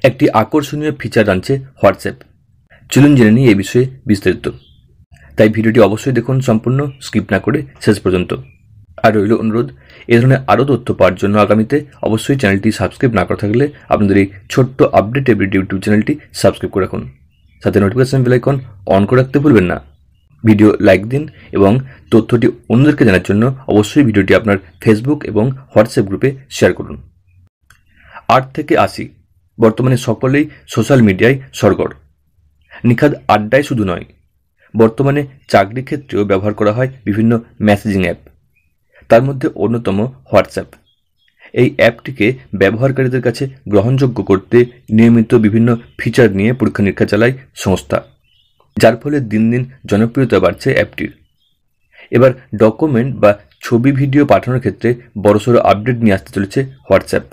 একটি আকর্ষণীয় ফিচার আনছে হোয়াটসঅ্যাপ। চলুন জেনে নিই এই বিষয়ে বিস্তারিত। তাই ভিডিওটি অবশ্যই দেখুন সম্পূর্ণ, স্কিপ না করে শেষ পর্যন্ত। আর রইল অনুরোধ, এই ধরনের আরও তথ্য পাওয়ার জন্য আগামীতে অবশ্যই চ্যানেলটি সাবস্ক্রাইব না করা থাকলে আপনাদের এই ছোট্ট আপডেট এভরিডে ইউটিউব চ্যানেলটি সাবস্ক্রাইব করে রাখুন। সাথে নোটিফিকেশন বেল আইকন অন করে রাখতে ভুলবেন না। ভিডিও লাইক দিন এবং তথ্যটি অন্যদেরকে জানার জন্য অবশ্যই ভিডিওটি আপনার ফেসবুক এবং হোয়াটসঅ্যাপ গ্রুপে শেয়ার করুন। 8 থেকে 80 বর্তমানে সকলেই সোশ্যাল মিডিয়ায় সরগড়। নিখাদ আড্ডায় শুধু নয়, বর্তমানে চাকরি ক্ষেত্রেও ব্যবহার করা হয় বিভিন্ন মেসেজিং অ্যাপ। তার মধ্যে অন্যতম হোয়াটসঅ্যাপ। এই অ্যাপটিকে ব্যবহারকারীদের কাছে গ্রহণযোগ্য করতে নিয়মিত বিভিন্ন ফিচার নিয়ে পরীক্ষা নিরীক্ষা চালায় সংস্থা, যার ফলে দিন দিন জনপ্রিয়তা বাড়ছে অ্যাপটির। এবার ডকুমেন্ট বা ছবি ভিডিও পাঠানোর ক্ষেত্রে বড়সড় আপডেট নিয়ে আসতে চলেছে হোয়াটসঅ্যাপ।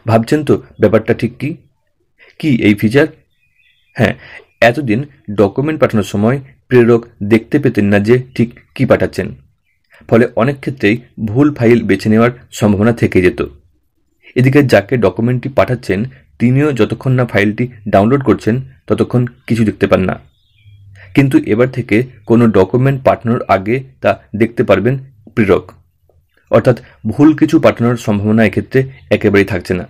ভাবছেন তো ব্যাপারটা ঠিক কি এই ফিচার? হ্যাঁ, এতদিন ডকুমেন্ট পাঠানোর সময় প্রেরক দেখতে পেতেন না যে ঠিক কী পাঠাচ্ছেন, ফলে অনেক ক্ষেত্রেই ভুল ফাইল বেছে নেওয়ার সম্ভাবনা থেকে যেত। এদিকে যাকে ডকুমেন্টটি পাঠাচ্ছেন তিনিও যতক্ষণ না ফাইলটি ডাউনলোড করছেন ততক্ষণ কিছু দেখতে পান না। কিন্তু এবার থেকে কোনো ডকুমেন্ট পাঠানোর আগে তা দেখতে পারবেন প্রেরক, অর্থাৎ ভুল কিছু পাঠানোর সম্ভাবনা এক্ষেত্রে একেবারেই থাকছে না।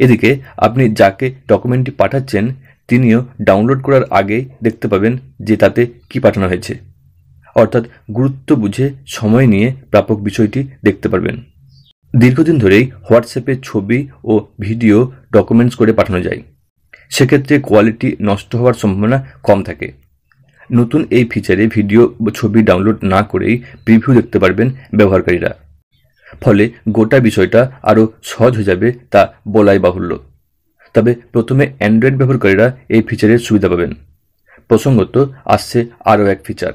এদিকে আপনি যাকে ডকুমেন্টটি পাঠাচ্ছেন তিনিও ডাউনলোড করার আগেই দেখতে পাবেন যে তাতে কি পাঠানো হয়েছে, অর্থাৎ গুরুত্ব বুঝে সময় নিয়ে প্রাপক বিষয়টি দেখতে পারবেন। দীর্ঘদিন ধরেই হোয়াটসঅ্যাপে ছবি ও ভিডিও ডকুমেন্টস করে পাঠানো যায়, সেক্ষেত্রে কোয়ালিটি নষ্ট হওয়ার সম্ভাবনা কম থাকে। নতুন এই ফিচারে ভিডিও বা ছবি ডাউনলোড না করেই প্রিভিউ দেখতে পারবেন ব্যবহারকারীরা, ফলে গোটা বিষয়টা আরও সহজ হয়ে যাবে তা বলাই বাহুল্য। তবে প্রথমে অ্যান্ড্রয়েড ব্যবহারকারীরা এই ফিচারের সুবিধা পাবেন। প্রসঙ্গত আসছে আরও এক ফিচার।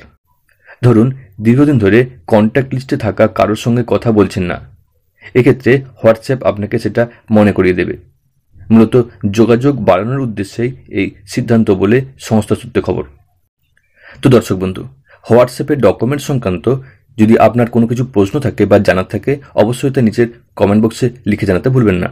ধরুন দীর্ঘদিন ধরে কন্ট্যাক্ট লিস্টে থাকা কারোর সঙ্গে কথা বলছেন না, এক্ষেত্রে হোয়াটসঅ্যাপ আপনাকে সেটা মনে করিয়ে দেবে। মূলত যোগাযোগ বাড়ানোর উদ্দেশ্যেই এই সিদ্ধান্ত বলে সংস্থা সূত্রে খবর। তো দর্শক বন্ধু, হোয়াটসঅ্যাপের ডকুমেন্ট সংক্রান্ত যদি আপনার কোনো কিছু প্রশ্ন থাকে বা জানার থাকে অবশ্যই তা নিচের কমেন্ট বক্সে লিখে জানাতে ভুলবেন না।